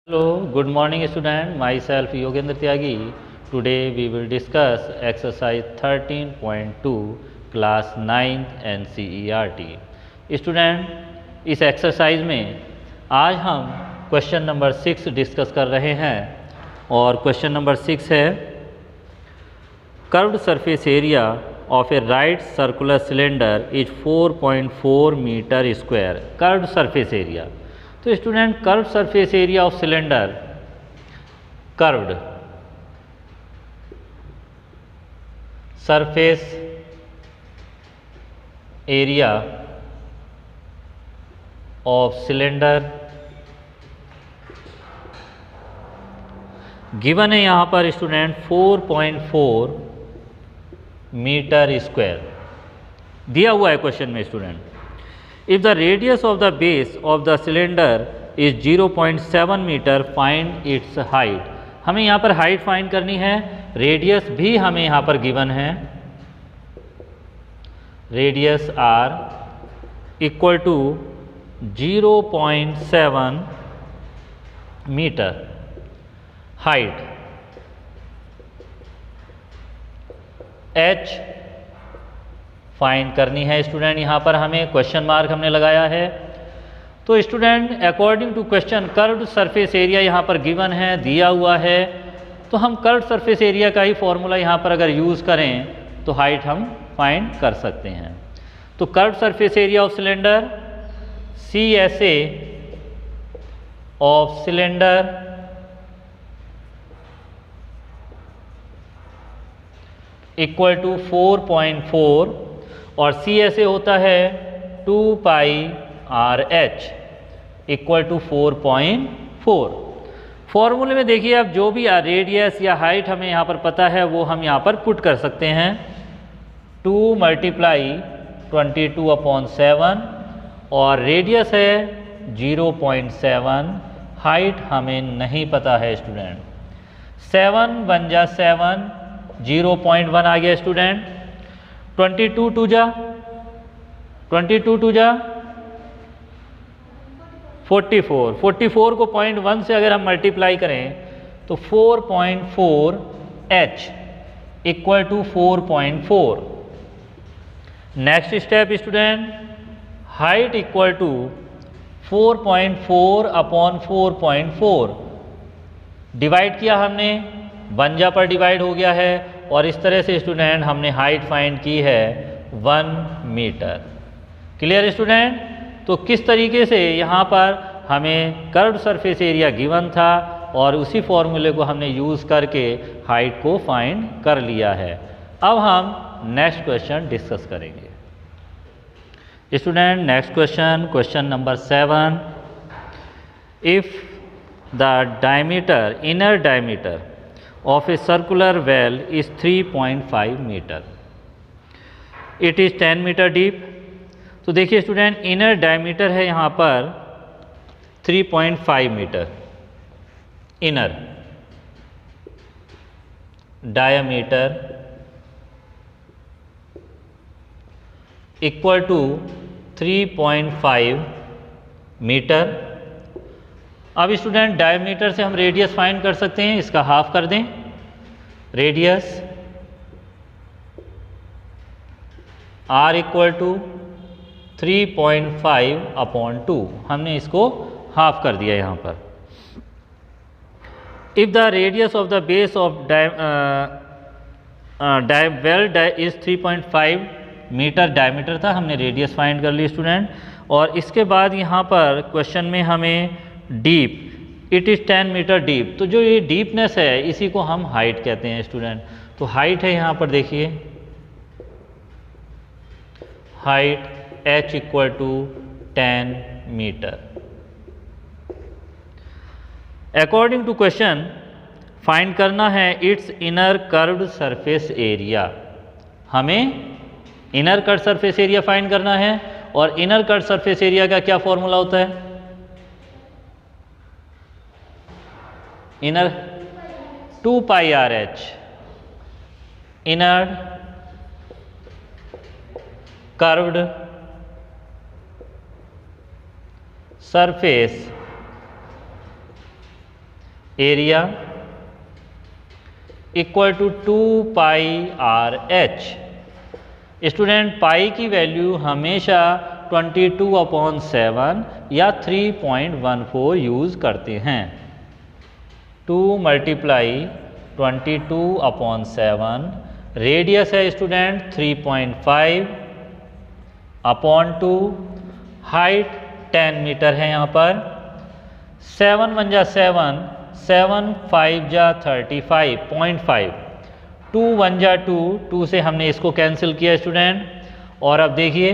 Hello, good morning student. Myself Yogendra Tyagi. Today we will discuss exercise 13.2 class 9th NCERT. Student, इस exercise में आज हम question number 6 discuss कर रहे हैं और क्वेश्चन नंबर 6 है curved surface area of a right circular cylinder is 4.4 metre square. Curved surface area, तो student curved surface area of cylinder, curved surface area of cylinder given है यहाँ पर student 4.4 metre square दिया हुआ है question में student. If the radius of the base of the cylinder is 0.7 metre, find its height। हमें यहाँ पर हाइट फाइंड करनी है, रेडियस भी हमें यहाँ पर गिवन है, radius R equal to 0.7 metre, height H find करनी है स्टूडेंट। यहाँ पर हमें क्वेश्चन मार्क हमने लगाया है। तो student according to question curved surface area यहाँ पर गिवन है, दिया हुआ है, तो हम कर्व्ड सरफेस एरिया का ही फॉर्मूला यहाँ पर अगर यूज़ करें तो हाइट हम फाइंड कर सकते हैं। तो curved surface area of cylinder, CSA of cylinder equal to 4.4 और CSA होता है 2 पाई RH इक्वल टू 4.4। फॉर्मूले में देखिए, अब जो भी रेडियस या हाइट हमें यहाँ पर पता है वो हम यहाँ पर पुट कर सकते हैं। 2 मल्टीप्लाई 22/7 और रेडियस है 0.7, हाइट हमें नहीं पता है स्टूडेंट। 7 बन जा 7, 0.1 आ गया स्टूडेंट। 22 टू जा 44, 44 को 0.1 से अगर हम मल्टीप्लाई करें तो 4.4 H equal to 4.4। Next step student, height equal to 4.4 upon 4.4, divide किया हमने, बंजा पर डिवाइड हो गया है और इस तरह से स्टूडेंट हमने हाइट फाइंड की है 1 मीटर। Clear student? तो किस तरीके से यहाँ पर हमें कर्व्ड सरफेस एरिया गिवन था और उसी फॉर्मूले को हमने यूज़ करके हाइट को फाइंड कर लिया है। अब हम नेक्स्ट क्वेश्चन डिस्कस करेंगे। Student next question, question number 7, if the diameter, inner diameter of a circular well is 3.5 metre, it is 10 metre deep. तो देखिए स्टूडेंट, इनर डायमीटर है यहाँ पर 3.5 metre, inner diameter equal to 3.5 metre. अब student diameter से हम radius find कर सकते हैं, इसका हाफ कर दें, रेडियस R इक्वल टू 3.5/2, हमने इसको हाफ कर दिया यहाँ पर। If the radius of the base of well is 3.5 metre, diameter था, हमने रेडियस फाइंड कर ली स्टूडेंट। और इसके बाद यहाँ पर क्वेश्चन में हमें deep, it is 10 metre deep, तो जो ये डीपनेस है इसी को हम हाइट कहते हैं स्टूडेंट। तो हाइट है यहाँ पर देखिए, height H equal to 10 metre. According to question find करना है its inner curved surface area. हमें inner curved surface area find करना है और इनर कर्व्ड सरफेस एरिया का क्या फॉर्मूला होता है? Inner 2 pi RH, inner curved surface area equal to 2 pi R H. Student pi की वैल्यू हमेशा 22/7 या 3.14 यूज़ करते हैं। 2 × 22/7, रेडियस है स्टूडेंट 3.5 अपॉन 2, हाइट 10 मीटर है यहाँ पर। 7 × 1 = 7, 7 × 5 = 35.5, 2 × 1 = 2, 2 से हमने इसको कैंसिल किया स्टूडेंट। और अब देखिए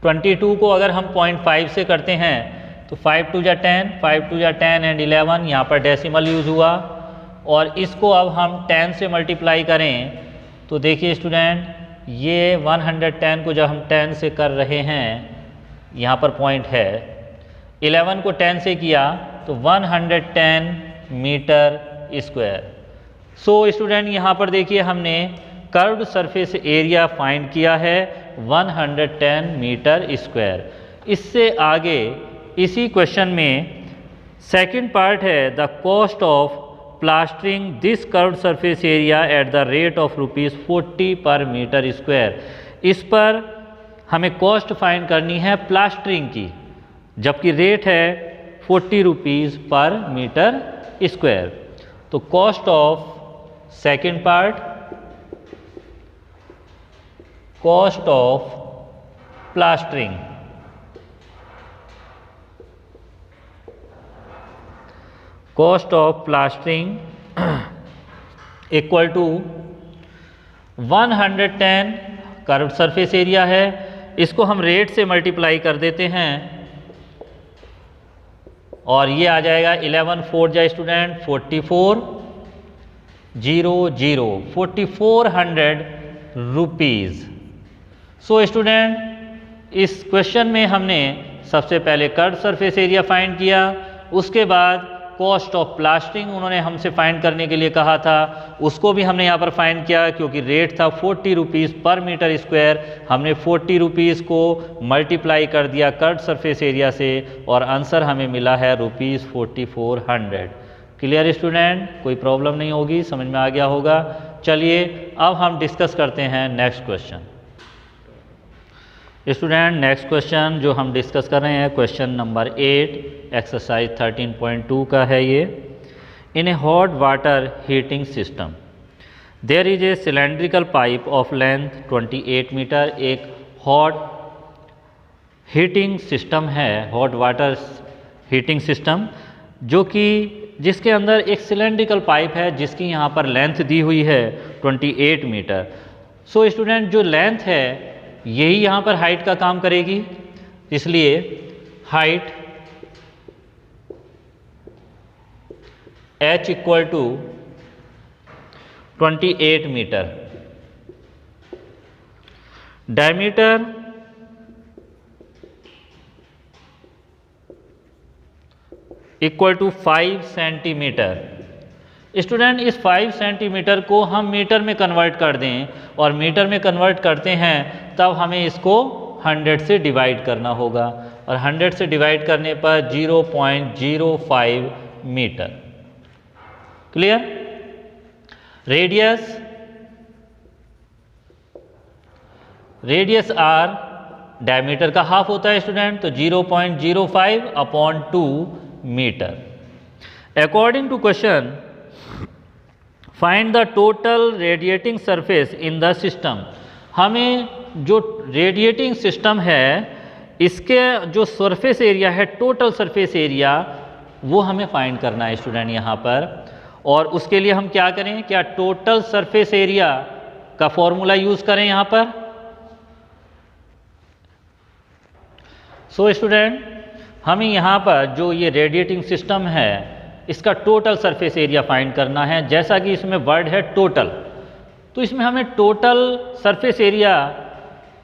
22 को अगर हम 0.5 से करते हैं तो 5 × 2 = 10, 5 × 2 = 10 एंड 11, यहाँ पर डेसिमल यूज़ हुआ। और इसको अब हम 10 से मल्टीप्लाई करें तो देखिए स्टूडेंट ये 110 को जब हम 10 से कर रहे हैं, यहाँ पर पॉइंट है, 11 को 10 से किया तो 110 मीटर स्क्वायर। सो स्टूडेंट यहाँ पर देखिए हमने कर्व्ड सरफेस एरिया फाइंड किया है 110 मीटर स्क्वायर। इससे आगे इसी क्वेश्चन में सेकंड पार्ट है the cost of plastering this curved surface area at the rate of ₹40 per metre square. इस पर हमें कॉस्ट फाइंड करनी है प्लास्टरिंग की, जबकि रेट है ₹40 पर मीटर स्क्वायर। तो cost of second part, cost of plastering equal to 110 curved surface area है, इसको हम रेट से मल्टीप्लाई कर देते हैं और ये आ जाएगा 11 4 जा स्टूडेंट 44 00 4400 रुपीज़। सो स्टूडेंट इस क्वेश्चन में हमने सबसे पहले कर्व्ड सरफेस एरिया फाइंड किया, उसके बाद कॉस्ट ऑफ प्लास्टरिंग उन्होंने हमसे फाइंड करने के लिए कहा था, उसको भी हमने यहाँ पर फाइंड किया क्योंकि रेट था ₹40 पर मीटर स्क्वायर। हमने ₹40 को मल्टीप्लाई कर दिया कर्व्ड सरफेस एरिया से और आंसर हमें मिला है ₹4400। क्लियर स्टूडेंट, कोई प्रॉब्लम नहीं होगी, समझ में आ गया होगा। चलिए अब हम डिस्कस करते हैं next question. Student next question जो हम डिस्कस कर रहे हैं क्वेश्चन नंबर 8 एक्सरसाइज 13.2 का है ये। In a hot water heating system there is a cylindrical pipe of length 28 metre. एक हॉट हीटिंग सिस्टम है, हॉट वाटर हीटिंग सिस्टम, जो कि जिसके अंदर एक सिलेंड्रिकल पाइप है जिसकी यहाँ पर लेंथ दी हुई है 28 मीटर। सो स्टूडेंट जो लेंथ है यही यहाँ पर हाइट का काम करेगी, इसलिए height h equal to 28 metre, diameter equal to 5 centimetre. Student इस 5 सेंटीमीटर को हम मीटर में कन्वर्ट कर दें और मीटर में कन्वर्ट करते हैं तब हमें इसको 100 से डिवाइड करना होगा और 100 से डिवाइड करने पर 0.05 metre. Clear? Radius R diameter का हाफ होता है स्टूडेंट, तो 0.05/2 metre. According to question find the total radiating surface in the system. हमें जो रेडिएटिंग सिस्टम है इसके जो सरफेस एरिया है, टोटल सरफेस एरिया, वो हमें फाइंड करना है स्टूडेंट यहाँ पर। और उसके लिए हम क्या करें, क्या टोटल सरफेस एरिया का फॉर्मूला यूज करें यहाँ पर। सो स्टूडेंट हमें यहाँ पर जो ये रेडिएटिंग सिस्टम है इसका टोटल सरफेस एरिया फाइंड करना है। जैसा कि इसमें वर्ड है टोटल, तो इसमें हमें टोटल सरफेस एरिया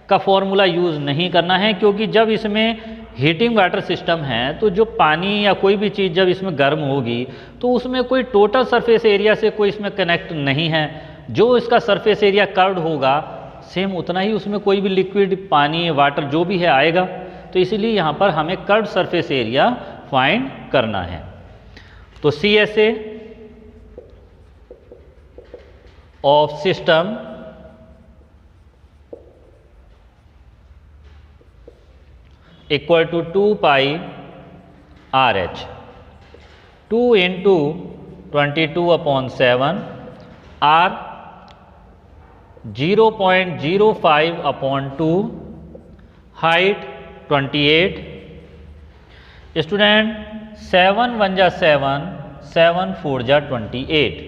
का फॉर्मूला यूज़ नहीं करना है, क्योंकि जब इसमें हीटिंग वाटर सिस्टम है तो जो पानी या कोई भी चीज़ जब इसमें गर्म होगी तो उसमें कोई टोटल सरफेस एरिया से कोई इसमें कनेक्ट नहीं है। जो इसका सरफेस एरिया कर्व्ड होगा सेम उतना ही उसमें कोई भी लिक्विड, पानी, वाटर जो भी है आएगा। तो इसीलिए यहाँ पर हमें कर्व्ड सरफेस एरिया फाइंड करना है। तो CSA of system equal to 2 pi RH, 2 into 22/7 R 0.05/2, height 28। Student 7 1 जा 7, 7 4 जा 28,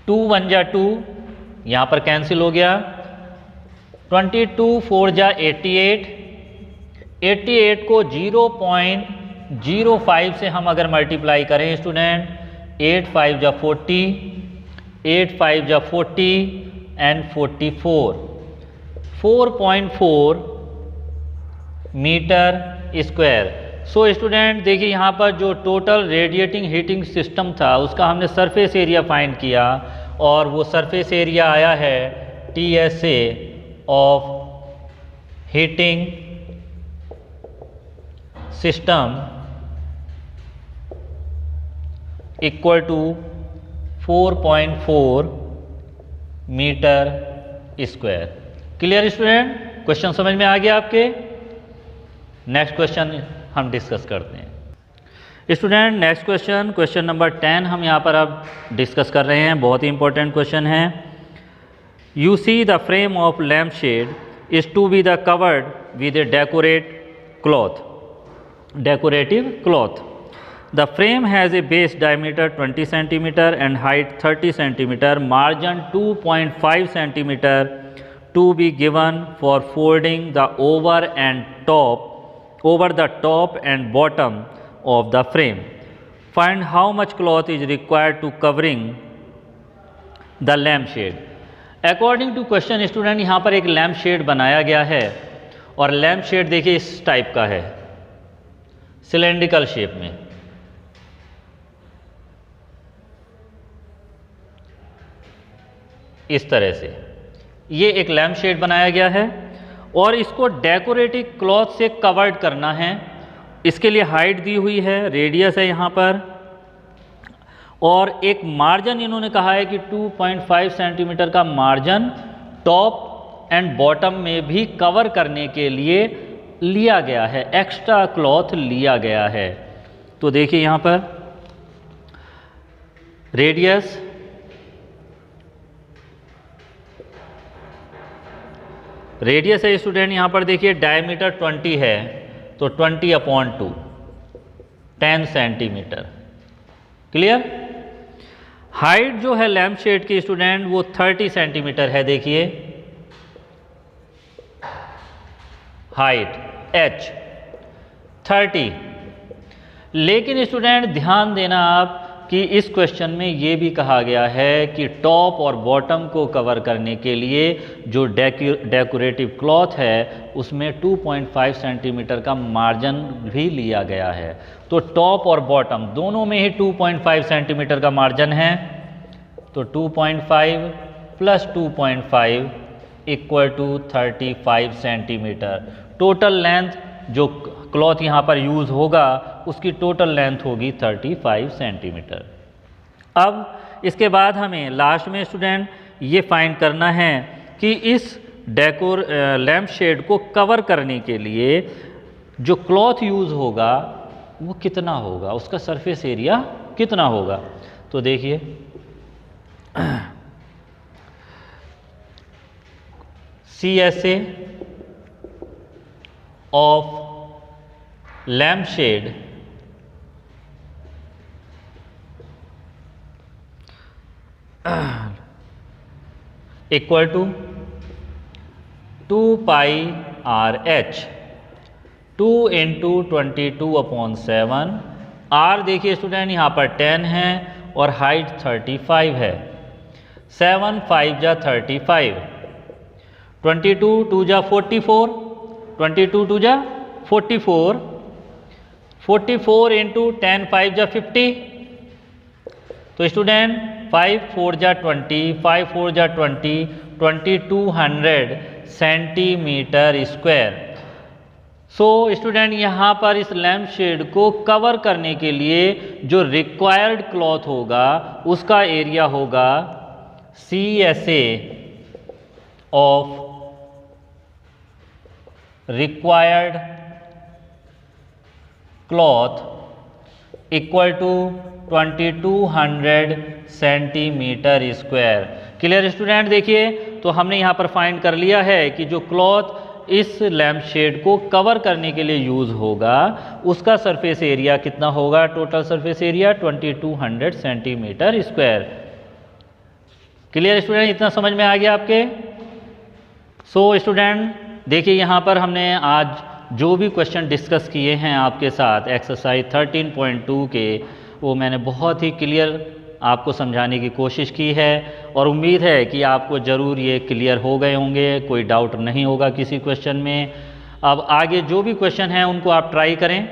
2 1 जा 2, यहाँ पर कैंसिल हो गया, 22 4 जा 88, 88 को 0.05 से हम अगर मल्टीप्लाई करें स्टूडेंट, 8 5 जा 40, 8 5 जा 40 and 44, 4.4 metre square. So student देखिए यहाँ पर जो टोटल रेडिएटिंग हीटिंग सिस्टम था उसका हमने सरफेस एरिया फाइंड किया और वो सरफेस एरिया आया है TSA of heating system equal to 4.4 metre square. Clear student? Question समझ में आ गया आपके? नेक्स्ट क्वेश्चन हम डिस्कस करते हैं स्टूडेंट। नेक्स्ट क्वेश्चन नंबर 10 हम यहाँ पर अब डिस्कस कर रहे हैं। बहुत ही इंपॉर्टेंट क्वेश्चन है। You see the frame of lamp shade is to be the covered with a decorative cloth. The frame has a base diameter 20 cm and height 30 cm, margin 2.5 cm to be given for folding the over the top and bottom of the frame. Find how much cloth is required to covering the lamp shade. According to question student यहाँ पर एक lamp shade बनाया गया है और lamp shade देखिए इस type का है, सिलेंड्रिकल शेप में। इस तरह से ये एक लैम्प शेड बनाया गया है और इसको डेकोरेटिव क्लॉथ से कवर्ड करना है। इसके लिए हाइट दी हुई है, रेडियस है यहाँ पर, और एक मार्जिन इन्होंने कहा है कि 2.5 सेंटीमीटर का मार्जिन टॉप एंड बॉटम में भी कवर करने के लिए लिया गया है, एक्स्ट्रा क्लॉथ लिया गया है। तो देखिए यहाँ पर रेडियस है स्टूडेंट, यहाँ पर देखिए डायमीटर 20 है तो 20/2 10 सेंटीमीटर। क्लियर? हाइट जो है लैम्प शेड की स्टूडेंट वो 30 सेंटीमीटर है। देखिए हाइट H 30। लेकिन स्टूडेंट ध्यान देना आप कि इस क्वेश्चन में ये भी कहा गया है कि टॉप और बॉटम को कवर करने के लिए जो डेकोरेटिव क्लॉथ है उसमें 2.5 सेंटीमीटर का मार्जिन भी लिया गया है। तो टॉप और बॉटम दोनों में ही 2.5 सेंटीमीटर का मार्जिन है। तो 2.5 plus 2.5 equal to 35 centimetre. Total length जो क्लॉथ यहाँ पर यूज़ होगा उसकी टोटल लेंथ होगी 35 सेंटीमीटर। अब इसके बाद हमें लास्ट में स्टूडेंट ये फाइंड करना है कि इस लैम्प शेड को कवर करने के लिए जो क्लॉथ यूज़ होगा वो कितना होगा, उसका सरफेस एरिया कितना होगा। तो देखिए CSA of lamp shade equal to 2 pi RH, 2 into 22/7। R देखिए स्टूडेंट यहाँ पर 10 है और हाइट 35 है। 7 5 जा 35, 22 2 जा 44, 22 2 जा 44, 44 इंटू 10 5 जा 50। तो स्टूडेंट 5 4 जा 20, 5 4 जा 20, 2200 सेंटीमीटर स्क्वायर। सो स्टूडेंट यहाँ पर इस लैम्प शेड को कवर करने के लिए जो रिक्वायर्ड क्लॉथ होगा उसका एरिया होगा CSA of required cloth equal to 2200 centimetre square. Clear student? देखिए तो हमने यहाँ पर फाइंड कर लिया है कि जो क्लॉथ इस लैम्प शेड को कवर करने के लिए यूज होगा उसका सरफेस एरिया कितना होगा, total surface area 2200 centimetre square. Clear student? इतना समझ में आ गया आपके? सो स्टूडेंट देखिए यहाँ पर हमने आज जो भी क्वेश्चन डिस्कस किए हैं आपके साथ एक्सरसाइज 13.2 के, वो मैंने बहुत ही क्लियर आपको समझाने की कोशिश की है और उम्मीद है कि आपको ज़रूर ये क्लियर हो गए होंगे, कोई डाउट नहीं होगा किसी क्वेश्चन में। अब आगे जो भी क्वेश्चन हैं उनको आप ट्राई करें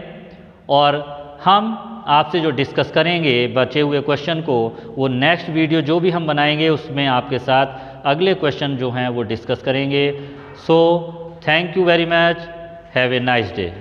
और हम आपसे जो डिस्कस करेंगे बचे हुए क्वेश्चन को, वो नेक्स्ट वीडियो जो भी हम बनाएंगे उसमें आपके साथ अगले क्वेश्चन जो हैं वो डिस्कस करेंगे। So thank you very much, have a nice day.